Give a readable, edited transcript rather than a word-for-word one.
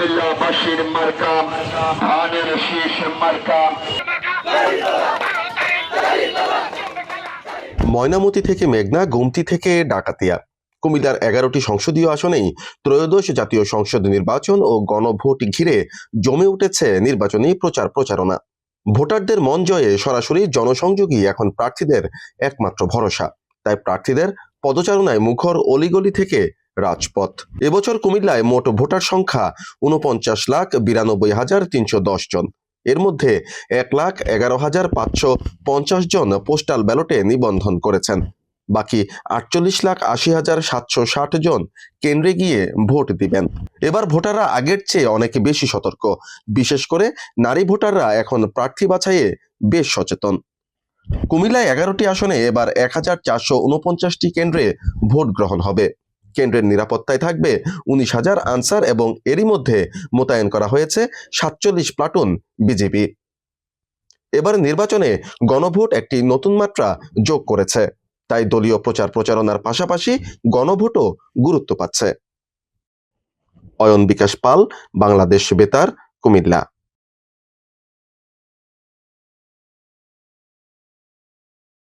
কুমিল্লাবাসীর মার্কা ধানের শীষ মার্কা। ময়নামতি থেকে মেঘনা, গোমতী থেকে ডাকাতিয়া, কুমিল্লার 11টি সংসদীয় আসনেই ত্রয়োদশ জাতীয় সংসদ নির্বাচন ও গণভোট ঘিরে জমে উঠেছে নির্বাচনী প্রচারণা। ভোটারদের মন জয়ে সরাসরি জনসংযোগই এখন প্রার্থীদের একমাত্র ভরসা। তাই প্রার্থীদের পদচারণায় মুখর অলিগলি থেকে রাজপথ। এবছর কুমিল্লায় মোট ভোটার সংখ্যা 49,92,310 জন। এর মধ্যে 1,11,550 জন পোস্টাল ব্যালটে নিবন্ধন করেছেন। বাকি 48,80,760 জন কেন্দ্রে গিয়ে ভোট দিবেন। এবার ভোটাররা আগের চেয়ে অনেক বেশি সতর্ক। বিশেষ করে নারী ভোটাররা এখন প্রার্থী বাছাইয়ে বেশ সচেতন। কুমিল্লায় 11টি আসনে এবার 1,449টি কেন্দ্রে ভোট গ্রহণ হবে। কেন্দ্রের নিরাপত্তায় থাকবে 19,000 আনসার এবং এরই মধ্যে মোতায়েন করা হয়েছে 47 প্লাটুন বিজিবি। এবার নির্বাচনে গণভোট একটি নতুন মাত্রা যোগ করেছে। তাই দলীয় প্রচারণার পাশাপাশি গণভোটও গুরুত্ব পাচ্ছে। অয়ন বিকাশ পাল, বাংলাদেশ বেতার, কুমিল্লা।